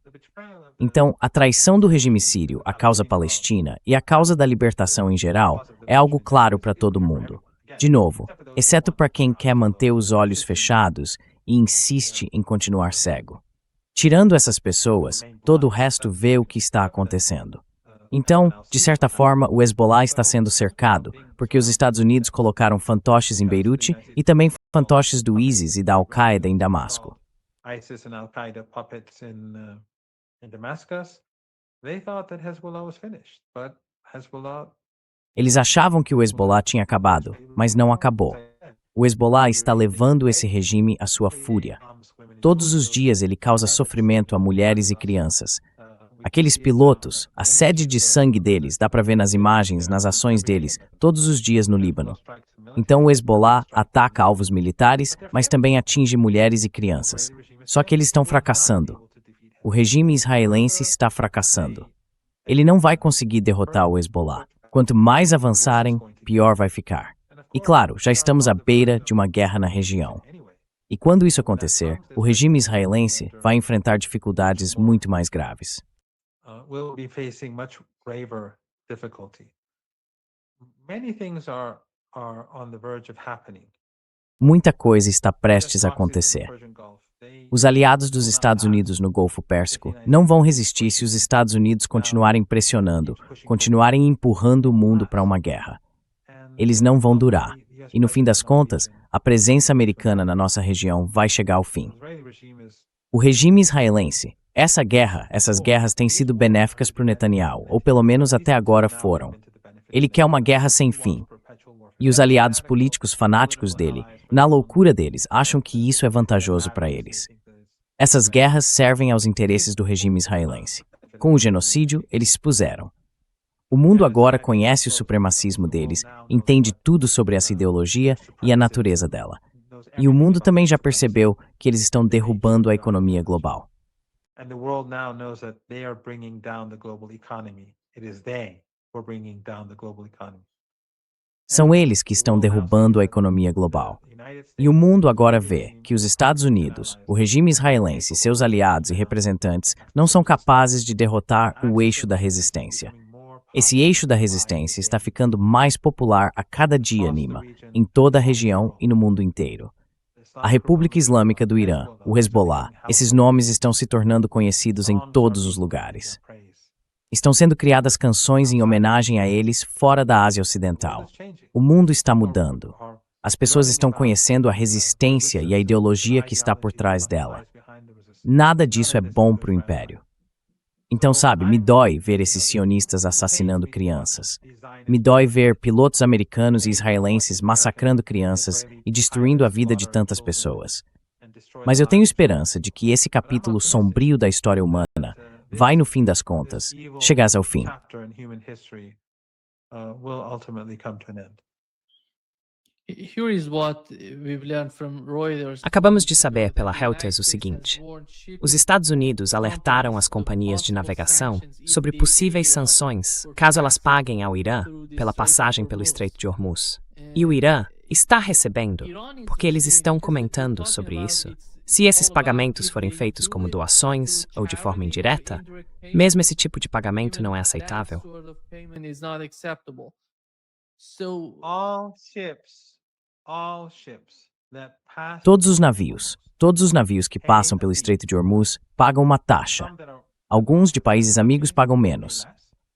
Então, a traição do regime sírio à causa palestina e à causa da libertação em geral é algo claro para todo mundo. De novo, exceto para quem quer manter os olhos fechados e insiste em continuar cego. Tirando essas pessoas, todo o resto vê o que está acontecendo. Então, de certa forma, o Hezbollah está sendo cercado, porque os Estados Unidos colocaram fantoches em Beirute e também fantoches do ISIS e da Al-Qaeda em Damasco. ISIS and Al-Qaeda puppets in Damascus, they thought that Hezbollah was finished, but Hezbollah... Eles achavam que o Hezbollah tinha acabado, mas não acabou. O Hezbollah está levando esse regime à sua fúria. Todos os dias ele causa sofrimento a mulheres e crianças. Aqueles pilotos, a sede de sangue deles, dá para ver nas imagens, nas ações deles, todos os dias no Líbano. Então o Hezbollah ataca alvos militares, mas também atinge mulheres e crianças. Só que eles estão fracassando. O regime israelense está fracassando. Ele não vai conseguir derrotar o Hezbollah. Quanto mais avançarem, pior vai ficar. E claro, já estamos à beira de uma guerra na região. E quando isso acontecer, o regime israelense vai enfrentar dificuldades muito mais graves. Will be facing much graver difficulty. Many things are on the verge of happening. Muita coisa está prestes a acontecer. Os aliados dos Estados Unidos no Golfo Pérsico não vão resistir se os Estados Unidos continuarem pressionando, continuarem empurrando o mundo para uma guerra. Eles não vão durar. E no fim das contas, a presença americana na nossa região vai chegar ao fim. O regime israelense, essas guerras têm sido benéficas para o Netanyahu, ou pelo menos até agora foram. Ele quer uma guerra sem fim. E os aliados políticos fanáticos dele, na loucura deles, acham que isso é vantajoso para eles. Essas guerras servem aos interesses do regime israelense. Com o genocídio, eles se puseram. O mundo agora conhece o supremacismo deles, entende tudo sobre essa ideologia e a natureza dela. E o mundo também já percebeu que eles estão derrubando a economia global. And the world now knows that they are bringing down the global economy. It is they who are bringing down the global economy. São eles que estão derrubando a economia global. E o mundo agora vê que os Estados Unidos, o regime israelense, seus aliados e representantes não são capazes de derrotar o eixo da resistência. Esse eixo da resistência está ficando mais popular a cada dia, Nima, em toda a região e no mundo inteiro. A República Islâmica do Irã, o Hezbollah, esses nomes estão se tornando conhecidos em todos os lugares. Estão sendo criadas canções em homenagem a eles fora da Ásia Ocidental. O mundo está mudando. As pessoas estão conhecendo a resistência e a ideologia que está por trás dela. Nada disso é bom para o Império. Então, sabe, me dói ver esses sionistas assassinando crianças. Me dói ver pilotos americanos e israelenses massacrando crianças e destruindo a vida de tantas pessoas. Mas eu tenho esperança de que esse capítulo sombrio da história humana vai, no fim das contas, chegar ao fim. Here is what we've learned from Reuters. Acabamos de saber pela Reuters o seguinte: os Estados Unidos alertaram as companhias de navegação sobre possíveis sanções caso elas paguem ao Irã pela passagem pelo Estreito de Hormuz. E o Irã está recebendo, porque eles estão comentando sobre isso. Se esses pagamentos forem feitos como doações ou de forma indireta, mesmo esse tipo de pagamento não é aceitável. Todos os navios que passam pelo Estreito de Hormuz pagam uma taxa. Alguns de países amigos pagam menos.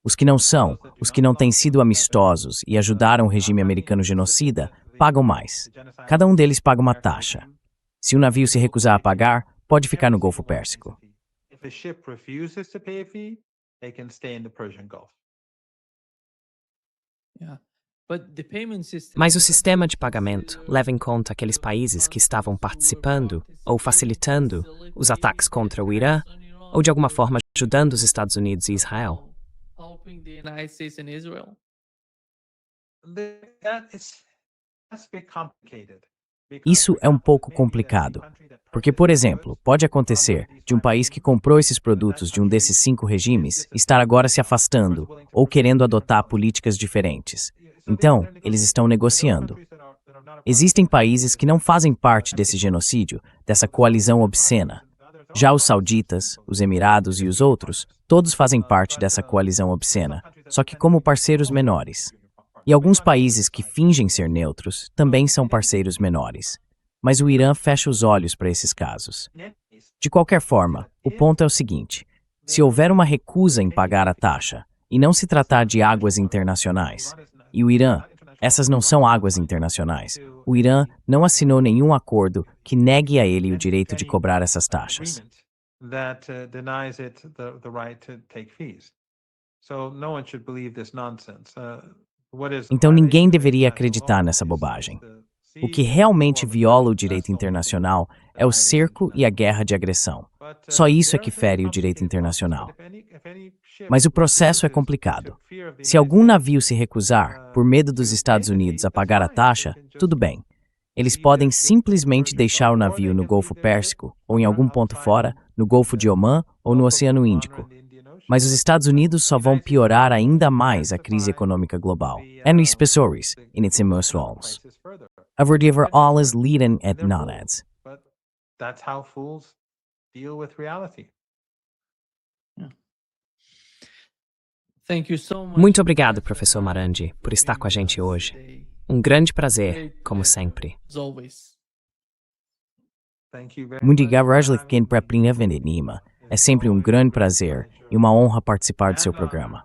Os que não são, os que não têm sido amistosos e ajudaram o regime americano genocida, pagam mais. Cada um deles paga uma taxa. Se o navio se recusar a pagar, pode ficar no Golfo Pérsico. Mas o sistema de pagamento leva em conta aqueles países que estavam participando ou facilitando os ataques contra o Irã, ou de alguma forma ajudando os Estados Unidos e Israel. Isso é um pouco complicado, porque, por exemplo, pode acontecer de um país que comprou esses produtos de um desses 5 regimes estar agora se afastando ou querendo adotar políticas diferentes. Então, eles estão negociando. Existem países que não fazem parte desse genocídio, dessa coalizão obscena. Já os sauditas, os Emirados e os outros, todos fazem parte dessa coalizão obscena, só que como parceiros menores. E alguns países que fingem ser neutros também são parceiros menores. Mas o Irã fecha os olhos para esses casos. De qualquer forma, o ponto é o seguinte: se houver uma recusa em pagar a taxa, e não se tratar de águas internacionais, e o Irã, essas não são águas internacionais, o Irã não assinou nenhum acordo que negue a ele o direito de cobrar essas taxas. Então ninguém deveria acreditar nessa bobagem. O que realmente viola o direito internacional é o cerco e a guerra de agressão. Só isso é que fere o direito internacional. Mas o processo é complicado. Se algum navio se recusar, por medo dos Estados Unidos, a pagar a taxa, tudo bem. Eles podem simplesmente deixar o navio no Golfo Pérsico, ou em algum ponto fora, no Golfo de Omã ou no Oceano Índico. Mas os Estados Unidos só vão piorar ainda mais a crise econômica global. En espessores, in its emoções. A verdade alles liden et nonads. That's how fools deal with reality. Muito obrigado, professor Marandi, por estar com a gente hoje. Um grande prazer, como sempre. Muito obrigado, quem prepara Vendenima. É sempre um grande prazer e uma honra participar do seu programa.